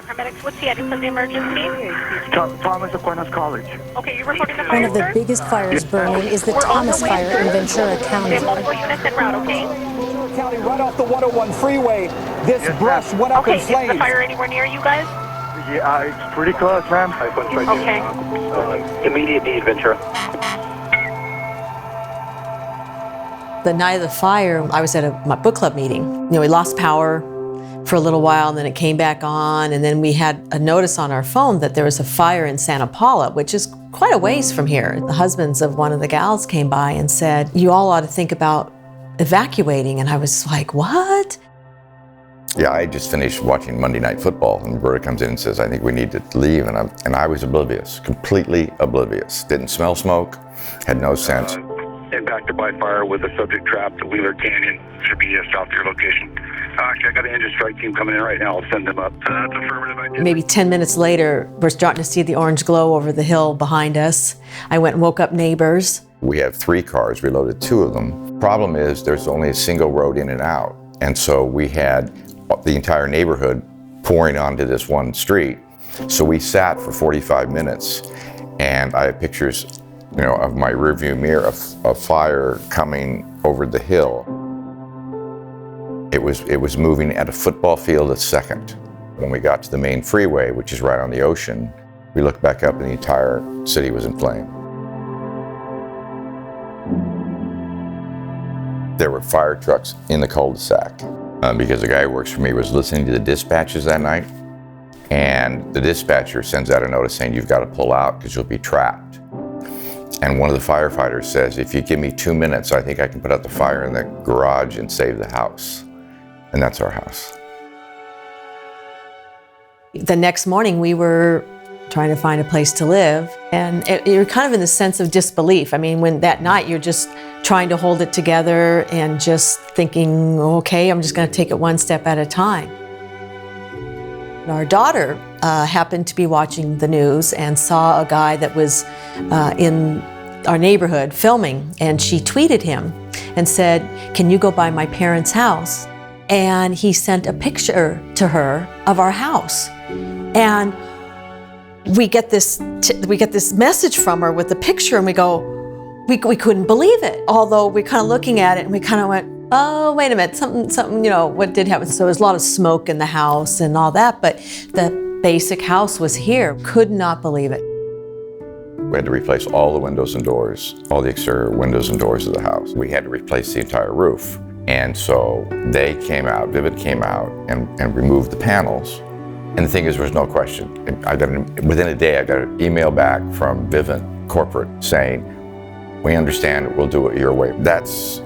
paramedics. What's the address of the emergency? Thomas Aquinas College. Okay, you're reporting the fire, One of the sir? biggest fires burning is the We're on Thomas the way, fire sir. in Ventura We County. have multiple units en route, okay? Ventura County, right off the 101 freeway. This brush went up Okay, in is flames. the fire anywhere near you guys? Yeah, it's pretty close, ma'am. Okay. Immediate need, Ventura. The night of the fire, I was at my book club meeting. You know, we lost power for a little while and then it came back on, and then we had a notice on our phone that there was a fire in Santa Paula, which is quite a ways from here. The husbands of one of the gals came by and said, "You all ought to think about evacuating." And I was like, what? Yeah, I just finished watching Monday Night Football, and Roberta comes in and says, "I think we need to leave," and I was oblivious, completely oblivious. Didn't smell smoke, had no sense. Impacted by fire with a subject trapped at Wheeler Canyon. Should be south of your location. Actually, I got an engine strike team coming in right now. I'll send them up. That's affirmative. Maybe 10 minutes later, we're starting to see the orange glow over the hill behind us. I went and woke up neighbors. We have 3 cars, we loaded 2 of them. Problem is, there's only a single road in and out, and so we had the entire neighborhood pouring onto this one street. So we sat for 45 minutes, and I have pictures, you know, of my rearview mirror of fire coming over the hill. It was moving at a football field a second. When we got to the main freeway, which is right on the ocean, we looked back up and the entire city was in flame. There were fire trucks in the cul-de-sac because the guy who works for me was listening to the dispatches that night, and the dispatcher sends out a notice saying, "You've got to pull out because you'll be trapped." And one of the firefighters says, "If you give me 2 minutes, I think I can put out the fire in the garage and save the house." And that's our house. The next morning, we were trying to find a place to live, and you're kind of in the sense of disbelief. I mean, when that night you're just trying to hold it together and just thinking, okay, I'm just going to take it one step at a time. Our daughter happened to be watching the news and saw a guy that was in our neighborhood filming, and she tweeted him and said, "Can you go by my parents' house?" And he sent a picture to her of our house. And we get this message from her with the picture, and we go, we couldn't believe it. Although we're kind of looking at it and we kind of went, oh, wait a minute, something, you know, what did happen? So there was a lot of smoke in the house and all that, but the basic house was here. Could not believe it. We had to replace all the windows and doors, all the exterior windows and doors of the house. We had to replace the entire roof. And so they came out, Vivint came out and removed the panels. And the thing is, there was no question. Within a day, I got an email back from Vivint corporate saying, "We understand, we'll do it your way." That's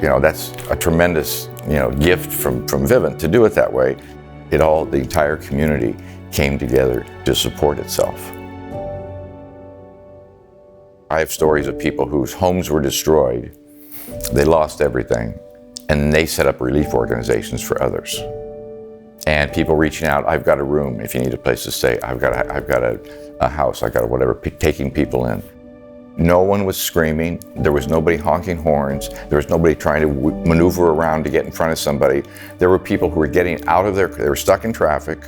a tremendous, gift from Vivint to do it that way. The entire community came together to support itself. I have stories of people whose homes were destroyed, they lost everything, and they set up relief organizations for others. And people reaching out, "I've got a room if you need a place to stay. I've got a house, I've got whatever," taking people in. No one was screaming. There was nobody honking horns. There was nobody trying to maneuver around to get in front of somebody. There were people who were getting out of they were stuck in traffic,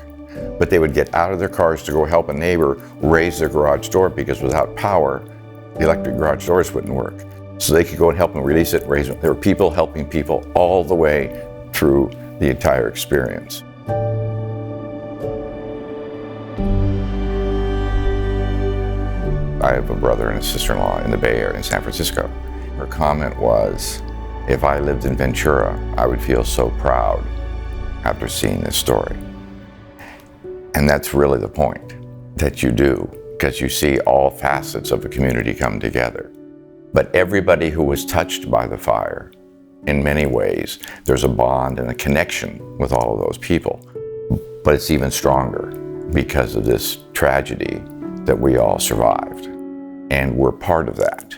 but they would get out of their cars to go help a neighbor raise their garage door, because without power, the electric garage doors wouldn't work. So they could go and help them release it, raise it. There were people helping people all the way through the entire experience. I have a brother and a sister-in-law in the Bay Area in San Francisco. Her comment was, "If I lived in Ventura, I would feel so proud after seeing this story." And that's really the point, that you do, because you see all facets of a community come together. But everybody who was touched by the fire, in many ways, there's a bond and a connection with all of those people. But it's even stronger because of this tragedy that we all survived. And we're part of that.